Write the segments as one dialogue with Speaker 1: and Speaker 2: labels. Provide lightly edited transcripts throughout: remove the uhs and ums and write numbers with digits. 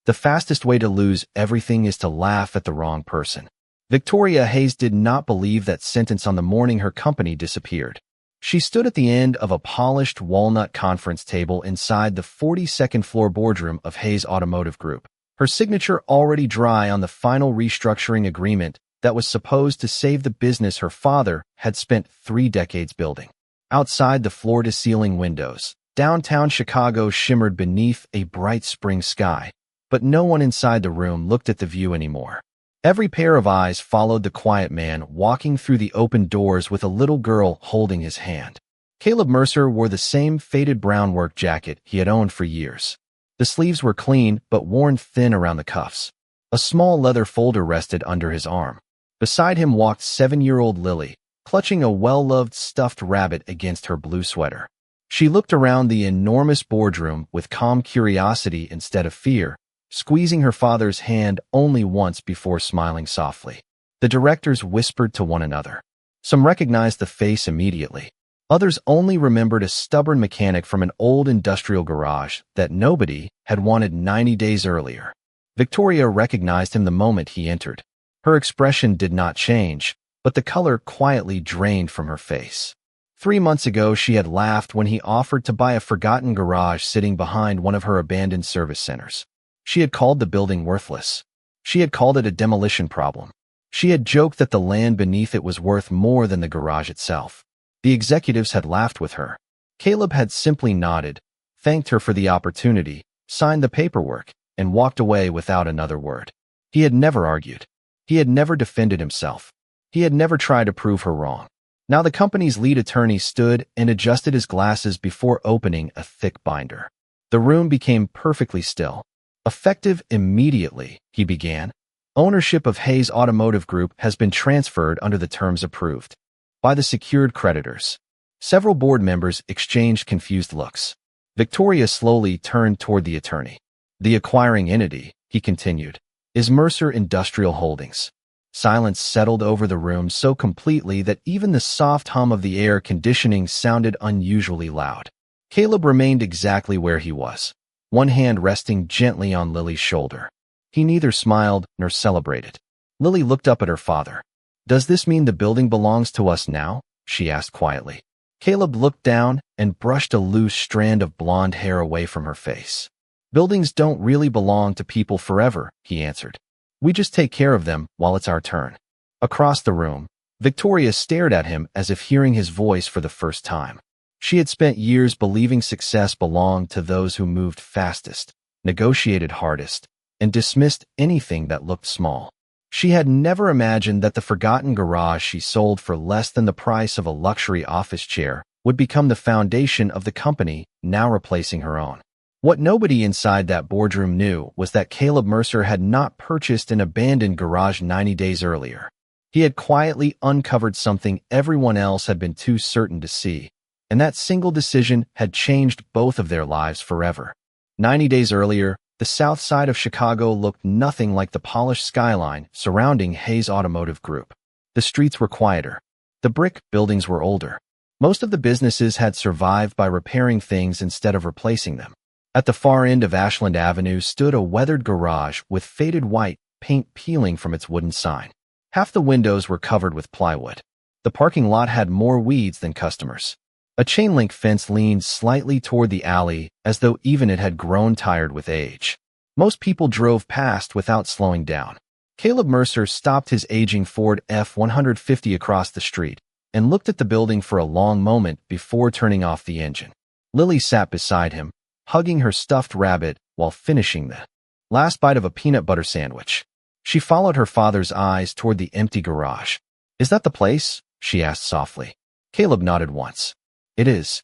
Speaker 1: The fastest way to lose everything is to laugh at the wrong person. Victoria Hayes did not believe that sentence on the morning her company disappeared. She stood at the end of a polished walnut conference table inside the 42nd floor boardroom of Hayes Automotive Group, her signature already dry on the final restructuring agreement that was supposed to save the business her father had spent 3 decades building. Outside the floor-to-ceiling windows, downtown Chicago shimmered beneath a bright spring sky, but no one inside the room looked at the view anymore. Every pair of eyes followed the quiet man walking through the open doors with a little girl holding his hand. Caleb Mercer wore the same faded brown work jacket he had owned for years. The sleeves were clean but worn thin around the cuffs. A small leather folder rested under his arm. Beside him walked 7-year-old Lily, clutching a well-loved stuffed rabbit against her blue sweater. She looked around the enormous boardroom with calm curiosity instead of fear, squeezing her father's hand only once before smiling softly. The directors whispered to one another. Some recognized the face immediately. Others only remembered a stubborn mechanic from an old industrial garage that nobody had wanted 90 days earlier. Victoria recognized him the moment he entered. Her expression did not change, but the color quietly drained from her face. 3 months ago, she had laughed when he offered to buy a forgotten garage sitting behind one of her abandoned service centers. She had called the building worthless. She had called it a demolition problem. She had joked that the land beneath it was worth more than the garage itself. The executives had laughed with her. Caleb had simply nodded, thanked her for the opportunity, signed the paperwork, and walked away without another word. He had never argued. He had never defended himself. He had never tried to prove her wrong. Now the company's lead attorney stood and adjusted his glasses before opening a thick binder. The room became perfectly still. Effective immediately, he began. Ownership of Hayes Automotive Group has been transferred under the terms approved by the secured creditors. Several board members exchanged confused looks. Victoria slowly turned toward the attorney. The acquiring entity, he continued, is Mercer Industrial Holdings. Silence settled over the room so completely that even the soft hum of the air conditioning sounded unusually loud. Caleb remained exactly where he was, one hand resting gently on Lily's shoulder. He neither smiled nor celebrated. Lily looked up at her father. "Does this mean the building belongs to us now?" she asked quietly. Caleb looked down and brushed a loose strand of blonde hair away from her face. "Buildings don't really belong to people forever," he answered. "We just take care of them while it's our turn." Across the room, Victoria stared at him as if hearing his voice for the first time. She had spent years believing success belonged to those who moved fastest, negotiated hardest, and dismissed anything that looked small. She had never imagined that the forgotten garage she sold for less than the price of a luxury office chair would become the foundation of the company now replacing her own. What nobody inside that boardroom knew was that Caleb Mercer had not purchased an abandoned garage 90 days earlier. He had quietly uncovered something everyone else had been too certain to see, and that single decision had changed both of their lives forever. 90 days earlier, the south side of Chicago looked nothing like the polished skyline surrounding Hayes Automotive Group. The streets were quieter. The brick buildings were older. Most of the businesses had survived by repairing things instead of replacing them. At the far end of Ashland Avenue stood a weathered garage with faded white paint peeling from its wooden sign. Half the windows were covered with plywood. The parking lot had more weeds than customers. A chain-link fence leaned slightly toward the alley as though even it had grown tired with age. Most people drove past without slowing down. Caleb Mercer stopped his aging Ford F-150 across the street and looked at the building for a long moment before turning off the engine. Lily sat beside him, hugging her stuffed rabbit while finishing the last bite of a peanut butter sandwich. She followed her father's eyes toward the empty garage. "Is that the place?" she asked softly. Caleb nodded once. "It is."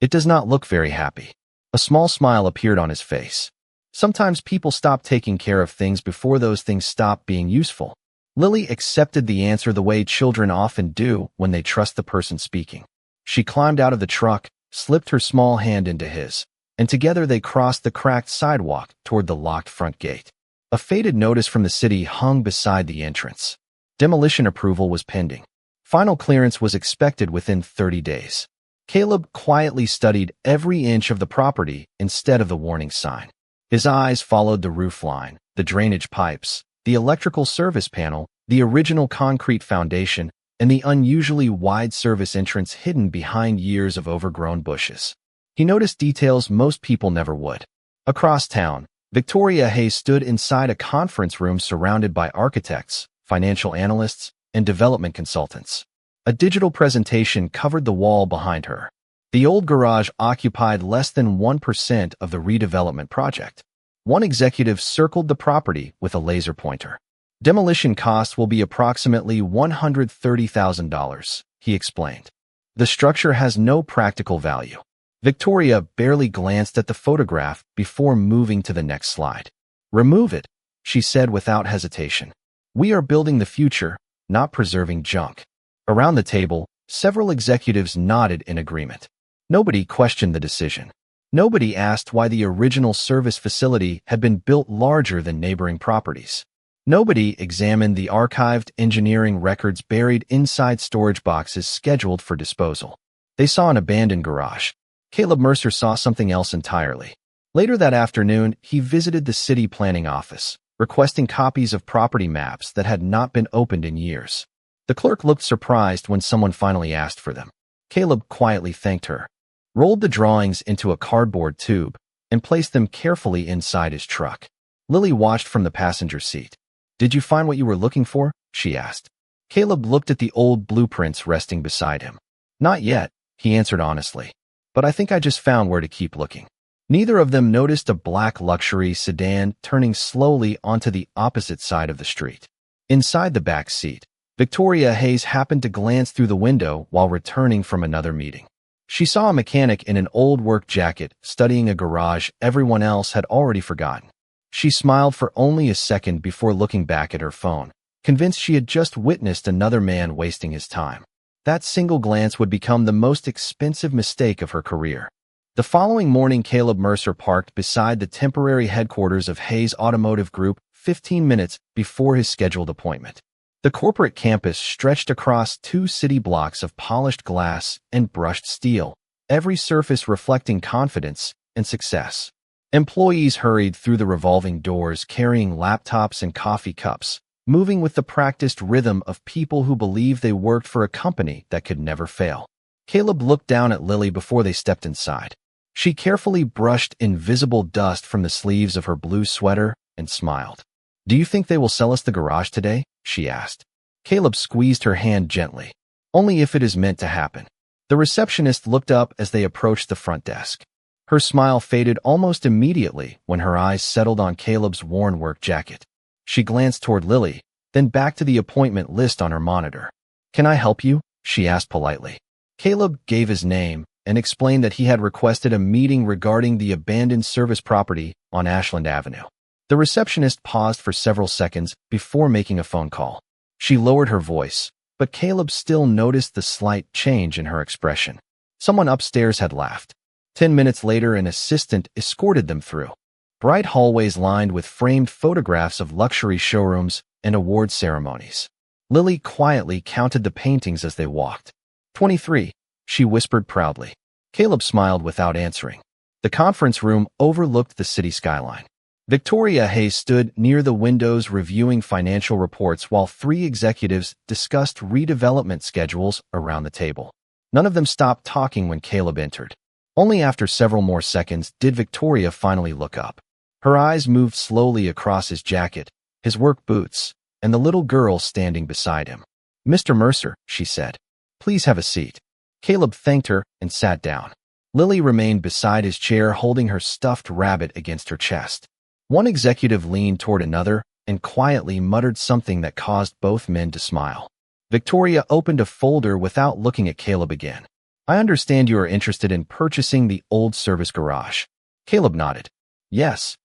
Speaker 1: It does not look very happy. A small smile appeared on his face. Sometimes people stop taking care of things before those things stop being useful. Lily accepted the answer the way children often do when they trust the person speaking. She climbed out of the truck, slipped her small hand into his, and together they crossed the cracked sidewalk toward the locked front gate. A faded notice from the city hung beside the entrance. Demolition approval was pending. Final clearance was expected within 30 days. Caleb quietly studied every inch of the property instead of the warning sign. His eyes followed the roofline, the drainage pipes, the electrical service panel, the original concrete foundation, and the unusually wide service entrance hidden behind years of overgrown bushes. He noticed details most people never would. Across town, Victoria Hayes stood inside a conference room surrounded by architects, financial analysts, and development consultants. A digital presentation covered the wall behind her. The old garage occupied less than 1% of the redevelopment project. One executive circled the property with a laser pointer. Demolition costs will be approximately $130,000, he explained. The structure has no practical value. Victoria barely glanced at the photograph before moving to the next slide. Remove it, she said without hesitation. We are building the future, not preserving junk. Around the table, several executives nodded in agreement. Nobody questioned the decision. Nobody asked why the original service facility had been built larger than neighboring properties. Nobody examined the archived engineering records buried inside storage boxes scheduled for disposal. They saw an abandoned garage. Caleb Mercer saw something else entirely. Later that afternoon, he visited the city planning office, requesting copies of property maps that had not been opened in years. The clerk looked surprised when someone finally asked for them. Caleb quietly thanked her, rolled the drawings into a cardboard tube, and placed them carefully inside his truck. Lily watched from the passenger seat. "Did you find what you were looking for?" she asked. Caleb looked at the old blueprints resting beside him. "Not yet," he answered honestly. "But I think I just found where to keep looking." Neither of them noticed a black luxury sedan turning slowly onto the opposite side of the street. Inside the back seat, Victoria Hayes happened to glance through the window while returning from another meeting. She saw a mechanic in an old work jacket studying a garage everyone else had already forgotten. She smiled for only a second before looking back at her phone, convinced she had just witnessed another man wasting his time. That single glance would become the most expensive mistake of her career. The following morning, Caleb Mercer parked beside the temporary headquarters of Hayes Automotive Group 15 minutes before his scheduled appointment. The corporate campus stretched across 2 city blocks of polished glass and brushed steel, every surface reflecting confidence and success. Employees hurried through the revolving doors carrying laptops and coffee cups, moving with the practiced rhythm of people who believed they worked for a company that could never fail. Caleb looked down at Lily before they stepped inside. She carefully brushed invisible dust from the sleeves of her blue sweater and smiled. "Do you think they will sell us the garage today?" she asked. Caleb squeezed her hand gently. "Only if it is meant to happen." The receptionist looked up as they approached the front desk. Her smile faded almost immediately when her eyes settled on Caleb's worn work jacket. She glanced toward Lily, then back to the appointment list on her monitor. "Can I help you?" she asked politely. Caleb gave his name and explained that he had requested a meeting regarding the abandoned service property on Ashland Avenue. The receptionist paused for several seconds before making a phone call. She lowered her voice, but Caleb still noticed the slight change in her expression. Someone upstairs had laughed. 10 minutes later, an assistant escorted them through. Bright hallways lined with framed photographs of luxury showrooms and award ceremonies. Lily quietly counted the paintings as they walked. 23, she whispered proudly. Caleb smiled without answering. The conference room overlooked the city skyline. Victoria Hayes stood near the windows reviewing financial reports while 3 executives discussed redevelopment schedules around the table. None of them stopped talking when Caleb entered. Only after several more seconds did Victoria finally look up. Her eyes moved slowly across his jacket, his work boots, and the little girl standing beside him. "Mr. Mercer," she said, "please have a seat." Caleb thanked her and sat down. Lily remained beside his chair holding her stuffed rabbit against her chest. One executive leaned toward another and quietly muttered something that caused both men to smile. Victoria opened a folder without looking at Caleb again. "I understand you are interested in purchasing the old service garage." Caleb nodded. "Yes."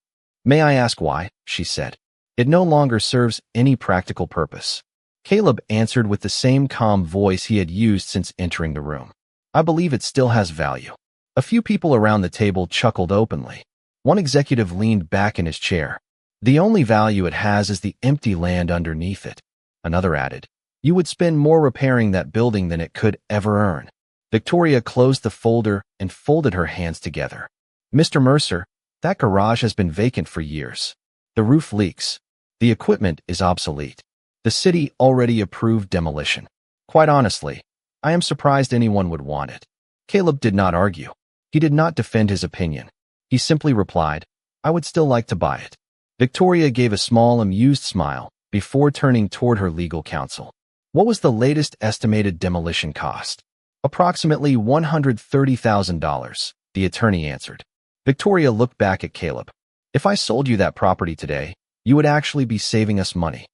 Speaker 1: "May I ask why?" she said. "It no longer serves any practical purpose." Caleb answered with the same calm voice he had used since entering the room. "I believe it still has value." A few people around the table chuckled openly. One executive leaned back in his chair. "The only value it has is the empty land underneath it." Another added, "You would spend more repairing that building than it could ever earn." Victoria closed the folder and folded her hands together. "Mr. Mercer, That garage has been vacant for years. The roof leaks. The equipment is obsolete. The city already approved demolition. Quite honestly, I am surprised anyone would want it. Caleb did not argue. He did not defend his opinion. He simply replied, I would still like to buy it. Victoria gave a small, amused smile before turning toward her legal counsel. What was the latest estimated demolition cost? Approximately $130,000, the attorney answered. Victoria looked back at Caleb. If I sold you that property today, you would actually be saving us money.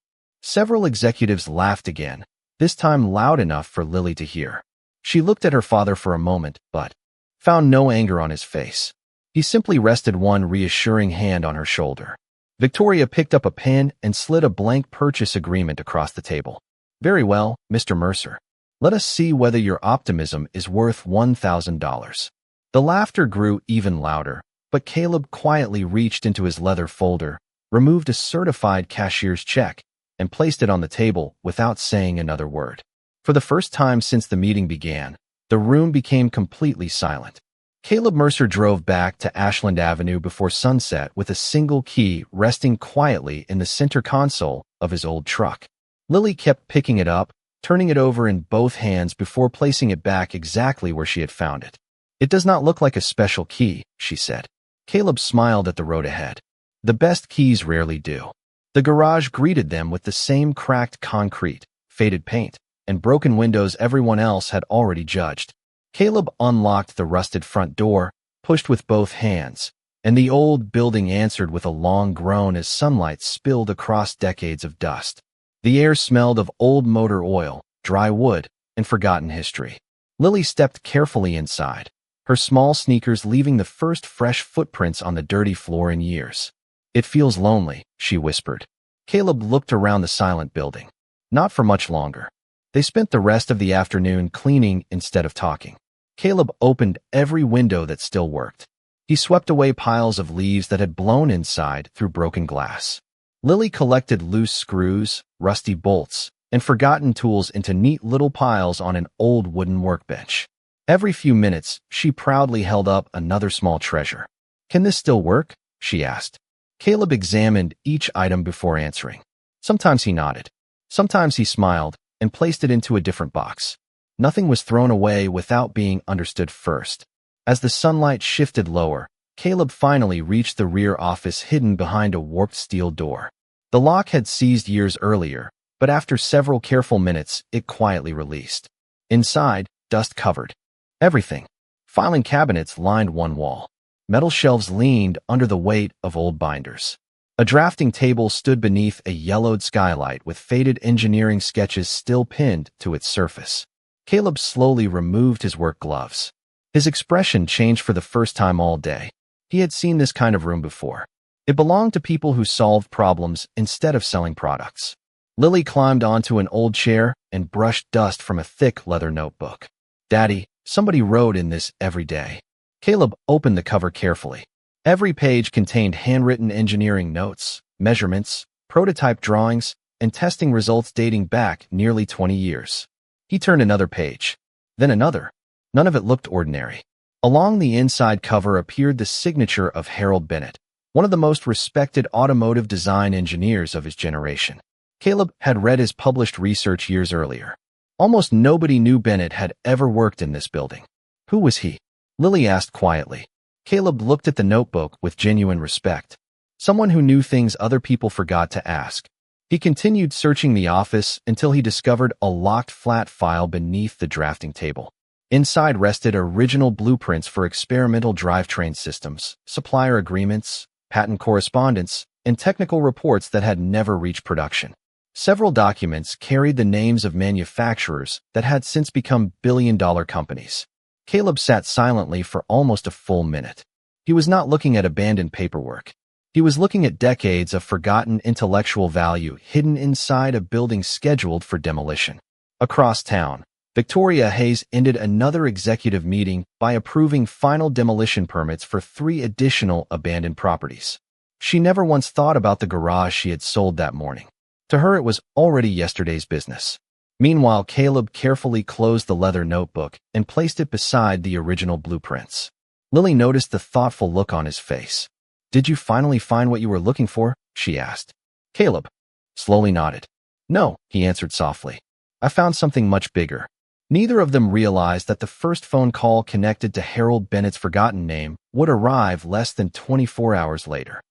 Speaker 1: Several executives laughed again, this time loud enough for Lily to hear. She looked at her father for a moment, but found no anger on his face. He simply rested one reassuring hand on her shoulder. Victoria picked up a pen and slid a blank purchase agreement across the table. Very well, Mr. Mercer. Let us see whether your optimism is worth $1,000. The laughter grew even louder, but Caleb quietly reached into his leather folder, removed a certified cashier's check, and placed it on the table without saying another word. For the first time since the meeting began, the room became completely silent. Caleb Mercer drove back to Ashland Avenue before sunset with a single key resting quietly in the center console of his old truck. Lily kept picking it up, turning it over in both hands before placing it back exactly where she had found it. It does not look like a special key, she said. Caleb smiled at the road ahead. The best keys rarely do. The garage greeted them with the same cracked concrete, faded paint, and broken windows everyone else had already judged. Caleb unlocked the rusted front door, pushed with both hands, and the old building answered with a long groan as sunlight spilled across decades of dust. The air smelled of old motor oil, dry wood, and forgotten history. Lily stepped carefully inside, her small sneakers leaving the first fresh footprints on the dirty floor in years. It feels lonely, she whispered. Caleb looked around the silent building. Not for much longer. They spent the rest of the afternoon cleaning instead of talking. Caleb opened every window that still worked. He swept away piles of leaves that had blown inside through broken glass. Lily collected loose screws, rusty bolts, and forgotten tools into neat little piles on an old wooden workbench. Every few minutes, she proudly held up another small treasure. Can this still work? She asked. Caleb examined each item before answering. Sometimes he nodded. Sometimes he smiled and placed it into a different box. Nothing was thrown away without being understood first. As the sunlight shifted lower, Caleb finally reached the rear office hidden behind a warped steel door. The lock had seized years earlier, but after several careful minutes, it quietly released. Inside, dust covered everything. Filing cabinets lined one wall. Metal shelves leaned under the weight of old binders. A drafting table stood beneath a yellowed skylight with faded engineering sketches still pinned to its surface. Caleb slowly removed his work gloves. His expression changed for the first time all day. He had seen this kind of room before. It belonged to people who solved problems instead of selling products. Lily climbed onto an old chair and brushed dust from a thick leather notebook. Daddy, somebody wrote in this every day. Caleb opened the cover carefully. Every page contained handwritten engineering notes, measurements, prototype drawings, and testing results dating back nearly 20 years. He turned another page, then another. None of it looked ordinary. Along the inside cover appeared the signature of Harold Bennett, one of the most respected automotive design engineers of his generation. Caleb had read his published research years earlier. Almost nobody knew Bennett had ever worked in this building. Who was he? Lily asked quietly. Caleb looked at the notebook with genuine respect. Someone who knew things other people forgot to ask. He continued searching the office until he discovered a locked flat file beneath the drafting table. Inside rested original blueprints for experimental drivetrain systems, supplier agreements, patent correspondence, and technical reports that had never reached production. Several documents carried the names of manufacturers that had since become billion-dollar companies. Caleb sat silently for almost a full minute. He was not looking at abandoned paperwork. He was looking at decades of forgotten intellectual value hidden inside a building scheduled for demolition. Across town, Victoria Hayes ended another executive meeting by approving final demolition permits for 3 additional abandoned properties. She never once thought about the garage she had sold that morning. To her, it was already yesterday's business. Meanwhile, Caleb carefully closed the leather notebook and placed it beside the original blueprints. Lily noticed the thoughtful look on his face. Did you finally find what you were looking for? She asked. Caleb slowly nodded. No, he answered softly. I found something much bigger. Neither of them realized that the first phone call connected to Harold Bennett's forgotten name would arrive less than 24 hours later.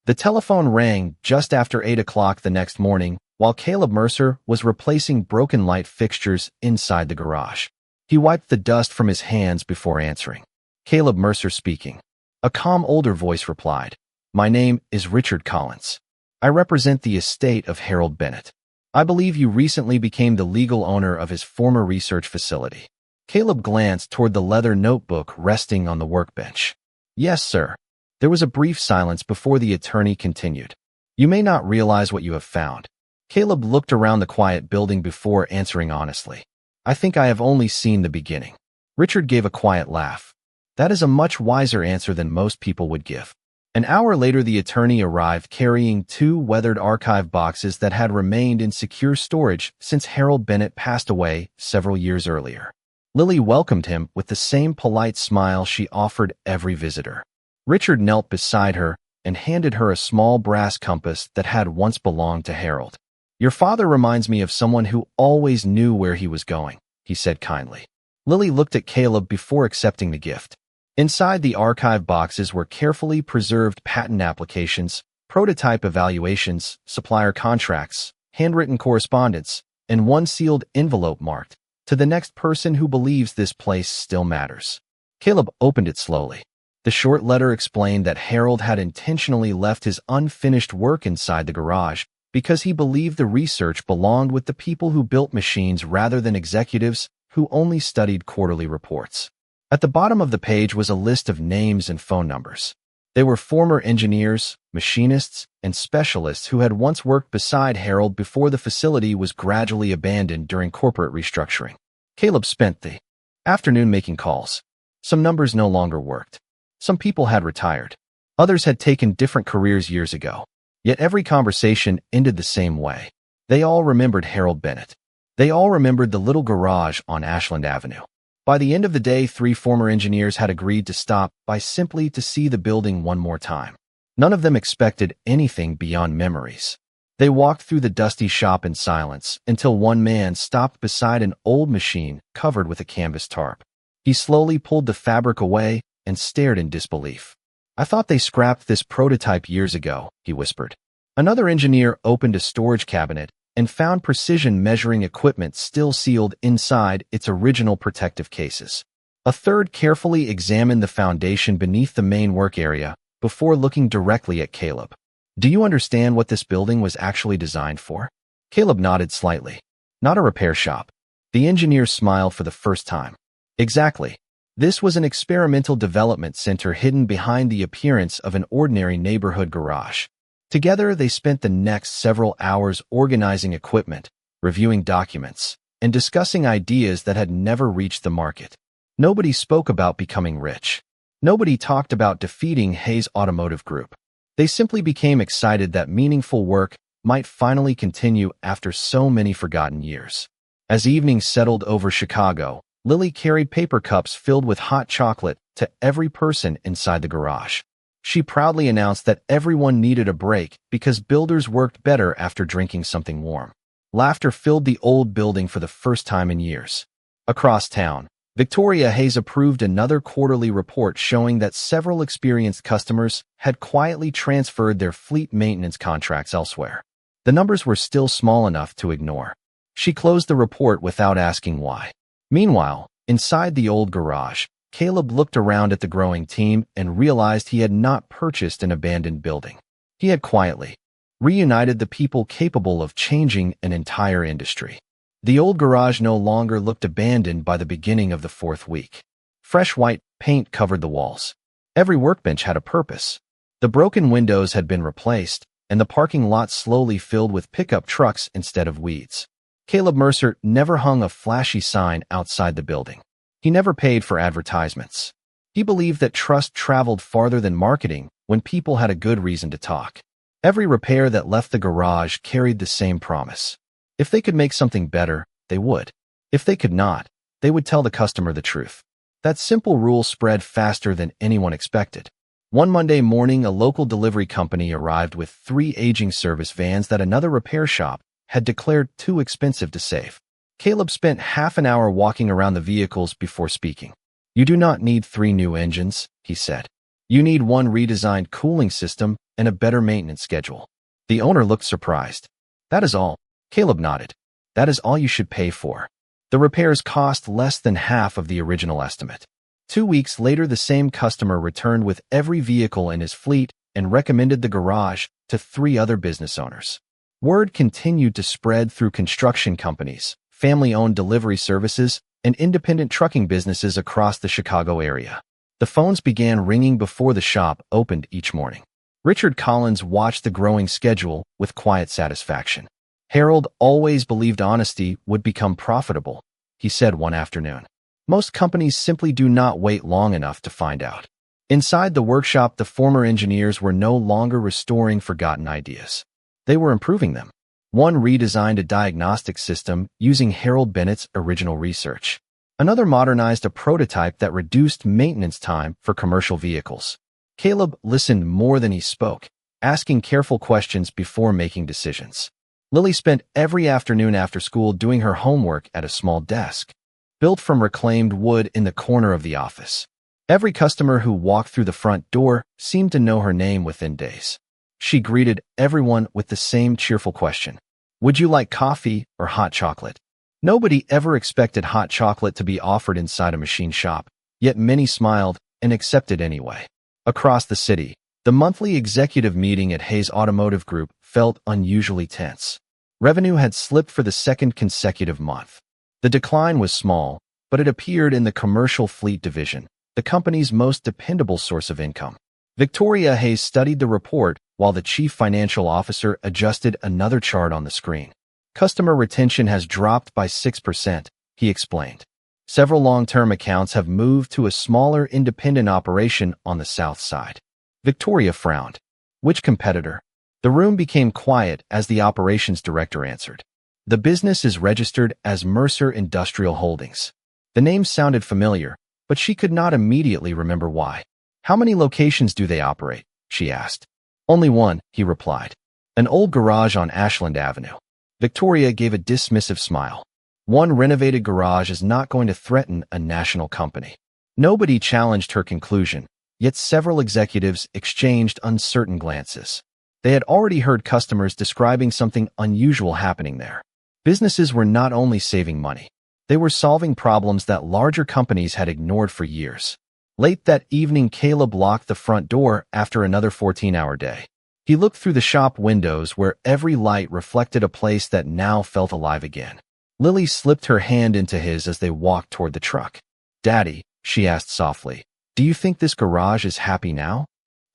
Speaker 1: The telephone rang just after 8 o'clock the next morning while Caleb Mercer was replacing broken light fixtures inside the garage. He wiped the dust from his hands before answering. Caleb Mercer speaking. A calm older voice replied. My name is Richard Collins. I represent the estate of Harold Bennett. I believe you recently became the legal owner of his former research facility. Caleb glanced toward the leather notebook resting on the workbench. Yes, sir. There was a brief silence before the attorney continued. You may not realize what you have found. Caleb looked around the quiet building before answering honestly. I think I have only seen the beginning. Richard gave a quiet laugh. That is a much wiser answer than most people would give. An hour later, the attorney arrived carrying 2 weathered archive boxes that had remained in secure storage since Harold Bennett passed away several years earlier. Lily welcomed him with the same polite smile she offered every visitor. Richard knelt beside her and handed her a small brass compass that had once belonged to Harold. Your father reminds me of someone who always knew where he was going, he said kindly. Lily looked at Caleb before accepting the gift. Inside the archive boxes were carefully preserved patent applications, prototype evaluations, supplier contracts, handwritten correspondence, and one sealed envelope marked, to the next person who believes this place still matters. Caleb opened it slowly. The short letter explained that Harold had intentionally left his unfinished work inside the garage because he believed the research belonged with the people who built machines rather than executives who only studied quarterly reports. At the bottom of the page was a list of names and phone numbers. They were former engineers, machinists, and specialists who had once worked beside Harold before the facility was gradually abandoned during corporate restructuring. Caleb spent the afternoon making calls. Some numbers no longer worked. Some people had retired. Others had taken different careers years ago. Yet every conversation ended the same way. They all remembered Harold Bennett. They all remembered the little garage on Ashland Avenue. By the end of the day, 3 former engineers had agreed to stop by simply to see the building one more time. None of them expected anything beyond memories. They walked through the dusty shop in silence until one man stopped beside an old machine covered with a canvas tarp. He slowly pulled the fabric away and stared in disbelief. I thought they scrapped this prototype years ago, he whispered. Another engineer opened a storage cabinet and found precision measuring equipment still sealed inside its original protective cases. A third carefully examined the foundation beneath the main work area before looking directly at Caleb. Do you understand what this building was actually designed for? Caleb nodded slightly. Not a repair shop. The engineer smiled for the first time. Exactly. This was an experimental development center hidden behind the appearance of an ordinary neighborhood garage. Together, they spent the next several hours organizing equipment, reviewing documents, and discussing ideas that had never reached the market. Nobody spoke about becoming rich. Nobody talked about defeating Hayes Automotive Group. They simply became excited that meaningful work might finally continue after so many forgotten years. As evening settled over Chicago, Lily carried paper cups filled with hot chocolate to every person inside the garage. She proudly announced that everyone needed a break because builders worked better after drinking something warm. Laughter filled the old building for the first time in years. Across town, Victoria Hayes approved another quarterly report showing that several experienced customers had quietly transferred their fleet maintenance contracts elsewhere. The numbers were still small enough to ignore. She closed the report without asking why. Meanwhile, inside the old garage, Caleb looked around at the growing team and realized he had not purchased an abandoned building. He had quietly reunited the people capable of changing an entire industry. The old garage no longer looked abandoned by the beginning of the 4th week. Fresh white paint covered the walls. Every workbench had a purpose. The broken windows had been replaced, and the parking lot slowly filled with pickup trucks instead of weeds. Caleb Mercer never hung a flashy sign outside the building. He never paid for advertisements. He believed that trust traveled farther than marketing when people had a good reason to talk. Every repair that left the garage carried the same promise. If they could make something better, they would. If they could not, they would tell the customer the truth. That simple rule spread faster than anyone expected. One Monday morning, a local delivery company arrived with 3 aging service vans that another repair shop had declared too expensive to save. Caleb spent half an hour walking around the vehicles before speaking. "You do not need 3 new engines," he said. "You need one redesigned cooling system and a better maintenance schedule." The owner looked surprised. "That is all." Caleb nodded. "That is all you should pay for." The repairs cost less than half of the original estimate. 2 weeks later, the same customer returned with every vehicle in his fleet and recommended the garage to 3 other business owners. Word continued to spread through construction companies, family-owned delivery services, and independent trucking businesses across the Chicago area. The phones began ringing before the shop opened each morning. Richard Collins watched the growing schedule with quiet satisfaction. "Harold always believed honesty would become profitable," he said one afternoon. "Most companies simply do not wait long enough to find out." Inside the workshop, the former engineers were no longer restoring forgotten ideas. They were improving them. One redesigned a diagnostic system using Harold Bennett's original research. Another modernized a prototype that reduced maintenance time for commercial vehicles. Caleb listened more than he spoke, asking careful questions before making decisions. Lily spent every afternoon after school doing her homework at a small desk, built from reclaimed wood in the corner of the office. Every customer who walked through the front door seemed to know her name within days. She greeted everyone with the same cheerful question: "Would you like coffee or hot chocolate?" Nobody ever expected hot chocolate to be offered inside a machine shop, yet many smiled and accepted anyway. Across the city, the monthly executive meeting at Hayes Automotive Group felt unusually tense. Revenue had slipped for the second consecutive month. The decline was small, but it appeared in the commercial fleet division, the company's most dependable source of income. Victoria Hayes studied the report while the chief financial officer adjusted another chart on the screen. "Customer retention has dropped by 6%, he explained. "Several long-term accounts have moved to a smaller independent operation on the south side." Victoria frowned. "Which competitor?" The room became quiet as the operations director answered. "The business is registered as Mercer Industrial Holdings." The name sounded familiar, but she could not immediately remember why. "How many locations do they operate?" she asked. "Only one," he replied. "An old garage on Ashland Avenue." Victoria gave a dismissive smile. One renovated garage is not going to threaten a national company. Nobody challenged her conclusion, yet several executives exchanged uncertain glances. They had already heard customers describing something unusual happening there. Businesses were not only saving money, they were solving problems that larger companies had ignored for years. Late that evening, Caleb locked the front door after another 14-hour day. He looked through the shop windows where every light reflected a place that now felt alive again. Lily slipped her hand into his as they walked toward the truck. "Daddy," she asked softly, "do you think this garage is happy now?"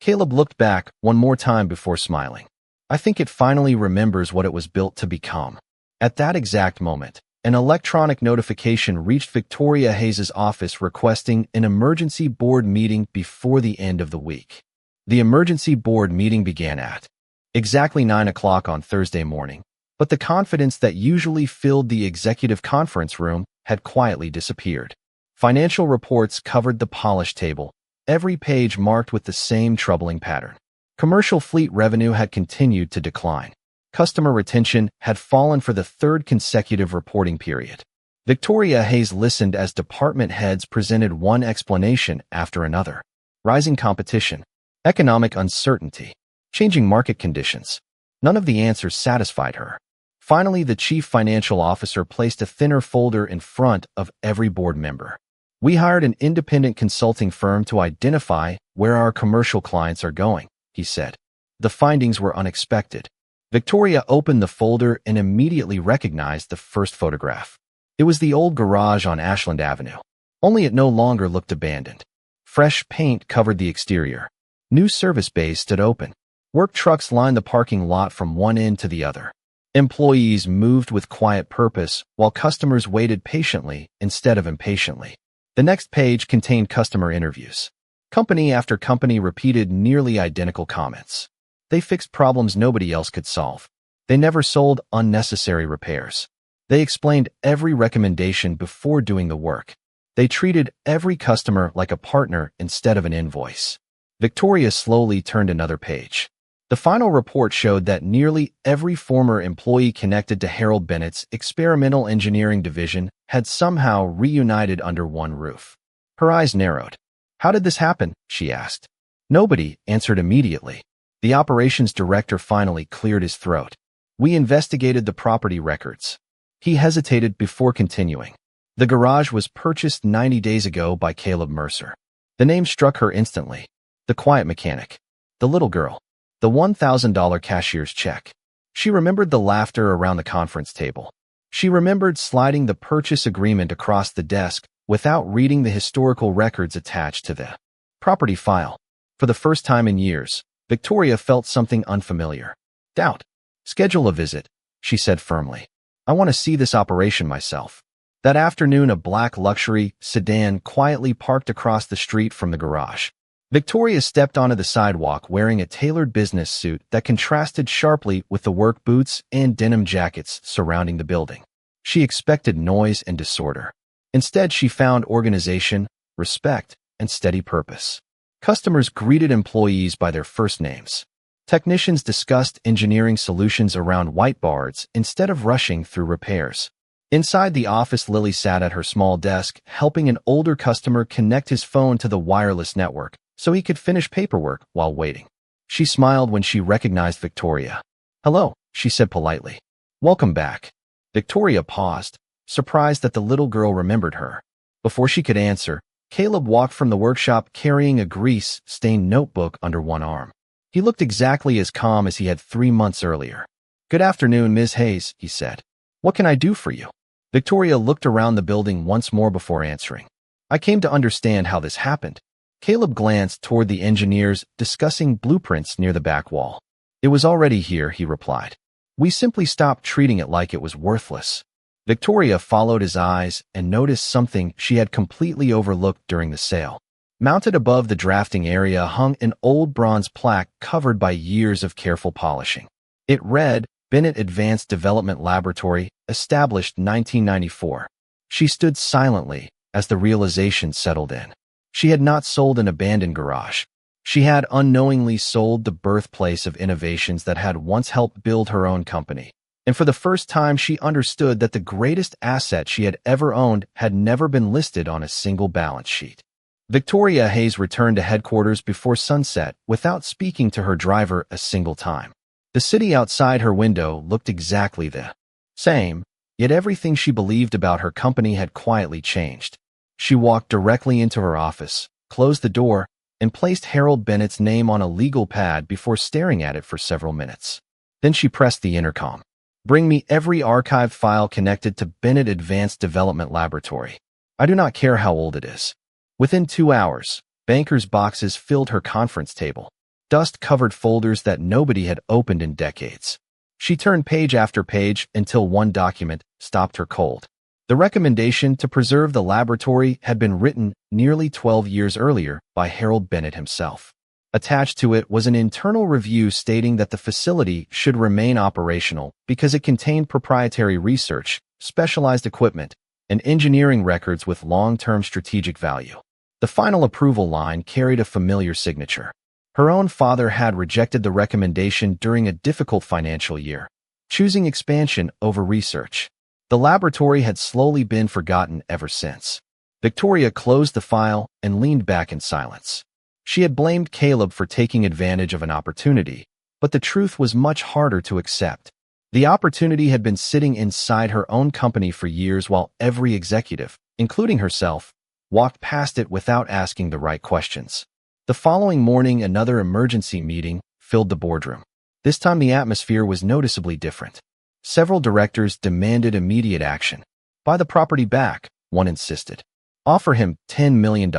Speaker 1: Caleb looked back one more time before smiling. "I think it finally remembers what it was built to become." At that exact moment, an electronic notification reached Victoria Hayes' office requesting an emergency board meeting before the end of the week. The emergency board meeting began at exactly 9 o'clock on Thursday morning, but the confidence that usually filled the executive conference room had quietly disappeared. Financial reports covered the polished table, every page marked with the same troubling pattern. Commercial fleet revenue had continued to decline. Customer retention had fallen for the 3rd consecutive reporting period. Victoria Hayes listened as department heads presented one explanation after another. Rising competition, economic uncertainty, changing market conditions. None of the answers satisfied her. Finally, the chief financial officer placed a thinner folder in front of every board member. "We hired an independent consulting firm to identify where our commercial clients are going," he said. The findings were unexpected. Victoria opened the folder and immediately recognized the first photograph. It was the old garage on Ashland Avenue. Only it no longer looked abandoned. Fresh paint covered the exterior. New service bays stood open. Work trucks lined the parking lot from one end to the other. Employees moved with quiet purpose while customers waited patiently instead of impatiently. The next page contained customer interviews. Company after company repeated nearly identical comments. They fixed problems nobody else could solve. They never sold unnecessary repairs. They explained every recommendation before doing the work. They treated every customer like a partner instead of an invoice. Victoria slowly turned another page. The final report showed that nearly every former employee connected to Harold Bennett's experimental engineering division had somehow reunited under one roof. Her eyes narrowed. "How did this happen?" she asked. Nobody answered immediately. The operations director finally cleared his throat. "We investigated the property records." He hesitated before continuing. "The garage was purchased 90 days ago by Caleb Mercer." The name struck her instantly. The quiet mechanic. The little girl. The $1,000 cashier's check. She remembered the laughter around the conference table. She remembered sliding the purchase agreement across the desk without reading the historical records attached to the property file. For the first time in years, Victoria felt something unfamiliar. Doubt. "Schedule a visit," she said firmly. "I want to see this operation myself." That afternoon, a black luxury sedan quietly parked across the street from the garage. Victoria stepped onto the sidewalk wearing a tailored business suit that contrasted sharply with the work boots and denim jackets surrounding the building. She expected noise and disorder. Instead, she found organization, respect, and steady purpose. Customers greeted employees by their first names. Technicians discussed engineering solutions around whiteboards instead of rushing through repairs. Inside the office, Lily sat at her small desk, helping an older customer connect his phone to the wireless network so he could finish paperwork while waiting. She smiled when she recognized Victoria. "Hello," she said politely. "Welcome back." Victoria paused, surprised that the little girl remembered her. Before she could answer, Caleb walked from the workshop carrying a grease-stained notebook under one arm. He looked exactly as calm as he had 3 months earlier. "Good afternoon, Ms. Hayes," he said. "What can I do for you?" Victoria looked around the building once more before answering. "I came to understand how this happened." Caleb glanced toward the engineers discussing blueprints near the back wall. "It was already here," he replied. "We simply stopped treating it like it was worthless." Victoria followed his eyes and noticed something she had completely overlooked during the sale. Mounted above the drafting area hung an old bronze plaque covered by years of careful polishing. It read, "Bennett Advanced Development Laboratory, established 1994. She stood silently as the realization settled in. She had not sold an abandoned garage. She had unknowingly sold the birthplace of innovations that had once helped build her own company. And for the first time, she understood that the greatest asset she had ever owned had never been listed on a single balance sheet. Victoria Hayes returned to headquarters before sunset without speaking to her driver a single time. The city outside her window looked exactly the same, yet everything she believed about her company had quietly changed. She walked directly into her office, closed the door, and placed Harold Bennett's name on a legal pad before staring at it for several minutes. Then she pressed the intercom. "Bring me every archived file connected to Bennett Advanced Development Laboratory. I do not care how old it is." Within 2 hours, bankers' boxes filled her conference table. Dust-covered folders that nobody had opened in decades. She turned page after page until one document stopped her cold. The recommendation to preserve the laboratory had been written nearly 12 years earlier by Harold Bennett himself. Attached to it was an internal review stating that the facility should remain operational because it contained proprietary research, specialized equipment, and engineering records with long-term strategic value. The final approval line carried a familiar signature. Her own father had rejected the recommendation during a difficult financial year, choosing expansion over research. The laboratory had slowly been forgotten ever since. Victoria closed the file and leaned back in silence. She had blamed Caleb for taking advantage of an opportunity, but the truth was much harder to accept. The opportunity had been sitting inside her own company for years while every executive, including herself, walked past it without asking the right questions. The following morning, another emergency meeting filled the boardroom. This time the atmosphere was noticeably different. Several directors demanded immediate action. "Buy the property back," one insisted. "Offer him $10 million.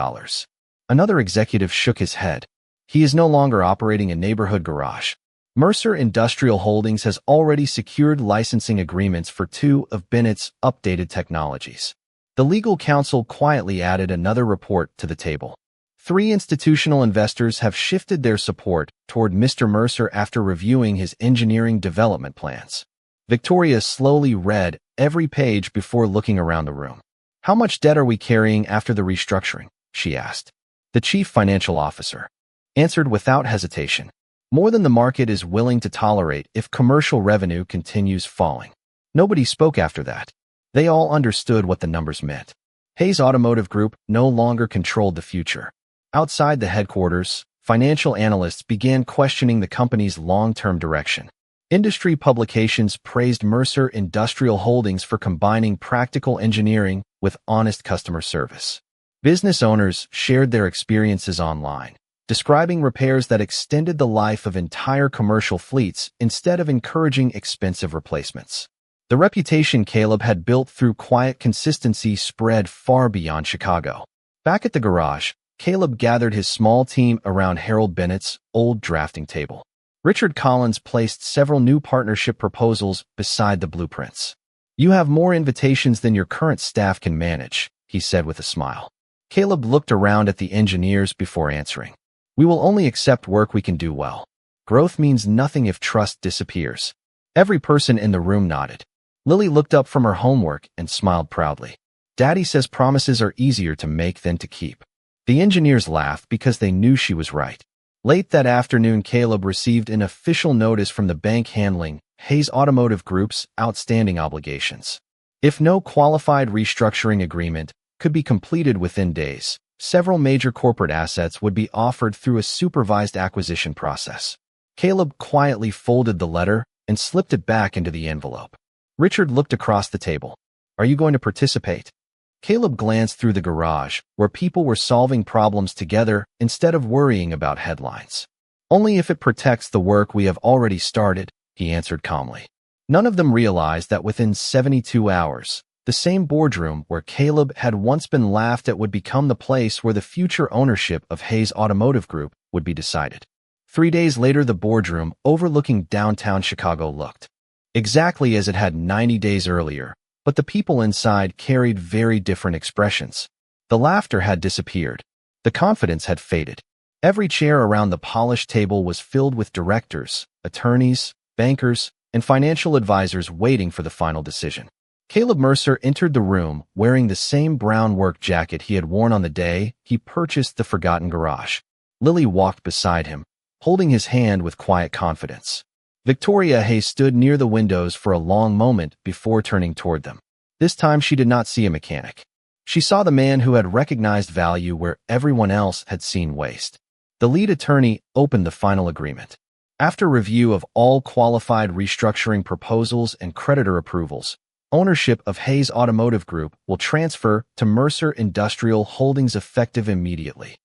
Speaker 1: Another executive shook his head. "He is no longer operating a neighborhood garage. Mercer Industrial Holdings has already secured licensing agreements for 2 of Bennett's updated technologies." The legal counsel quietly added another report to the table. 3 institutional investors have shifted their support toward Mr. Mercer after reviewing his engineering development plans. Victoria slowly read every page before looking around the room. "How much debt are we carrying after the restructuring?" she asked. "The chief financial officer." answered without hesitation. More than the market is willing to tolerate if commercial revenue continues falling. Nobody spoke after that. They all understood what the numbers meant. Hayes Automotive Group no longer controlled the future. Outside the headquarters, financial analysts began questioning the company's long-term direction. Industry publications praised Mercer Industrial Holdings for combining practical engineering with honest customer service. Business owners shared their experiences online, describing repairs that extended the life of entire commercial fleets instead of encouraging expensive replacements. The reputation Caleb had built through quiet consistency spread far beyond Chicago. Back at the garage, Caleb gathered his small team around Harold Bennett's old drafting table. Richard Collins placed several new partnership proposals beside the blueprints. "You have more invitations than your current staff can manage," he said with a smile. Caleb looked around at the engineers before answering. "We will only accept work we can do well. Growth means nothing if trust disappears." Every person in the room nodded. Lily looked up from her homework and smiled proudly. "Daddy says promises are easier to make than to keep." The engineers laughed because they knew she was right. Late that afternoon, Caleb received an official notice from the bank handling Hayes Automotive Group's outstanding obligations. If no qualified restructuring agreement could be completed within days, several major corporate assets would be offered through a supervised acquisition process. Caleb quietly folded the letter and slipped it back into the envelope. Richard looked across the table. "Are you going to participate?" Caleb glanced through the garage, where people were solving problems together instead of worrying about headlines. "Only if it protects the work we have already started," he answered calmly. None of them realized that within 72 hours, the same boardroom where Caleb had once been laughed at would become the place where the future ownership of Hayes Automotive Group would be decided. 3 days later, the boardroom overlooking downtown Chicago looked exactly as it had 90 days earlier. But the people inside carried very different expressions. The laughter had disappeared. The confidence had faded. Every chair around the polished table was filled with directors, attorneys, bankers, and financial advisors waiting for the final decision. Caleb Mercer entered the room wearing the same brown work jacket he had worn on the day he purchased the forgotten garage. Lily walked beside him, holding his hand with quiet confidence. Victoria Hayes stood near the windows for a long moment before turning toward them. This time she did not see a mechanic. She saw the man who had recognized value where everyone else had seen waste. The lead attorney opened the final agreement. After review of all qualified restructuring proposals and creditor approvals, ownership of Hayes Automotive Group will transfer to Mercer Industrial Holdings effective immediately.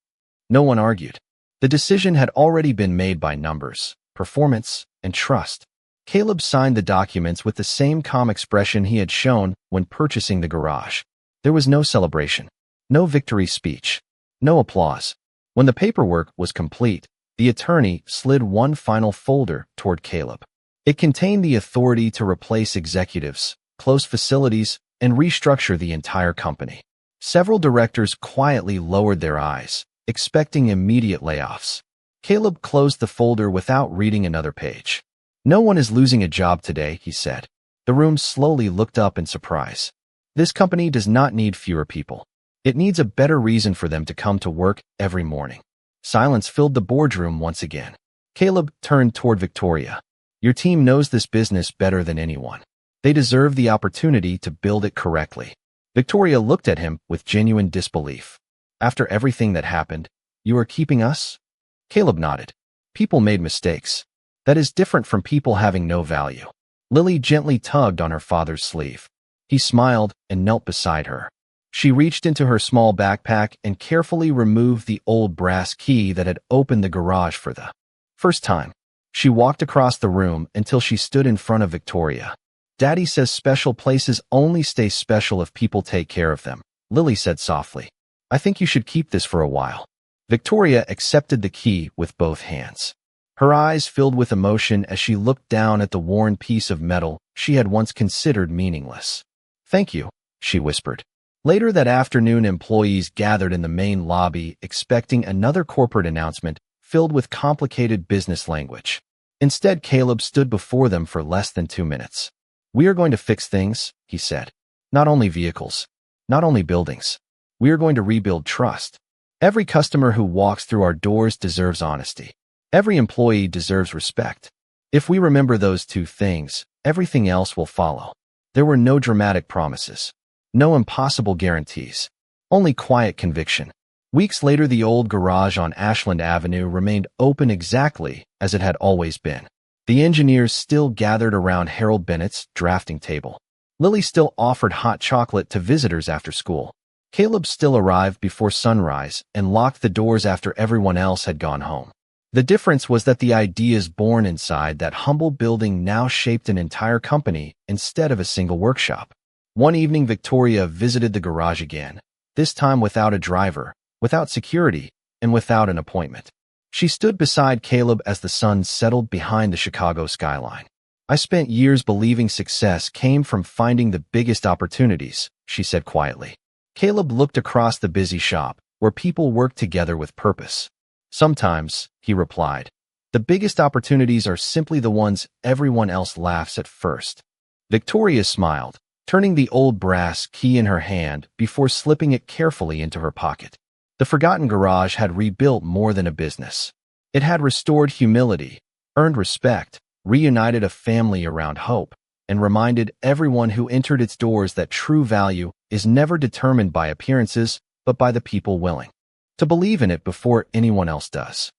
Speaker 1: No one argued. The decision had already been made by numbers, performance, and trust. Caleb signed the documents with the same calm expression he had shown when purchasing the garage. There was no celebration, no victory speech, no applause. When the paperwork was complete, the attorney slid one final folder toward Caleb. It contained the authority to replace executives, close facilities, and restructure the entire company. Several directors quietly lowered their eyes, expecting immediate layoffs. Caleb closed the folder without reading another page. "No one is losing a job today," he said. The room slowly looked up in surprise. "This company does not need fewer people. It needs a better reason for them to come to work every morning." Silence filled the boardroom once again. Caleb turned toward Victoria. "Your team knows this business better than anyone. They deserve the opportunity to build it correctly." Victoria looked at him with genuine disbelief. "After everything that happened, you are keeping us?" Caleb nodded. "People made mistakes. That is different from people having no value." Lily gently tugged on her father's sleeve. He smiled and knelt beside her. She reached into her small backpack and carefully removed the old brass key that had opened the garage for the first time. She walked across the room until she stood in front of Victoria. "Daddy says special places only stay special if people take care of them," Lily said softly. "I think you should keep this for a while." Victoria accepted the key with both hands. Her eyes filled with emotion as she looked down at the worn piece of metal she had once considered meaningless. "Thank you," she whispered. Later that afternoon, employees gathered in the main lobby expecting another corporate announcement filled with complicated business language. Instead, Caleb stood before them for less than 2 minutes. "We are going to fix things," he said. "Not only vehicles, not only buildings. We are going to rebuild trust." Every customer who walks through our doors deserves honesty. Every employee deserves respect. If we remember those two things, everything else will follow. There were no dramatic promises, no impossible guarantees, only quiet conviction. Weeks later, the old garage on Ashland Avenue remained open exactly as it had always been. The engineers still gathered around Harold Bennett's drafting table. Lily still offered hot chocolate to visitors after school. Caleb still arrived before sunrise and locked the doors after everyone else had gone home. The difference was that the ideas born inside that humble building now shaped an entire company instead of a single workshop. One evening, Victoria visited the garage again, this time without a driver, without security, and without an appointment. She stood beside Caleb as the sun settled behind the Chicago skyline. "I spent years believing success came from finding the biggest opportunities," she said quietly. Caleb looked across the busy shop, where people worked together with purpose. "Sometimes," he replied, "the biggest opportunities are simply the ones everyone else laughs at first." Victoria smiled, turning the old brass key in her hand before slipping it carefully into her pocket. The forgotten garage had rebuilt more than a business. It had restored humility, earned respect, reunited a family around hope, and reminded everyone who entered its doors that true value is never determined by appearances, but by the people willing to believe in it before anyone else does.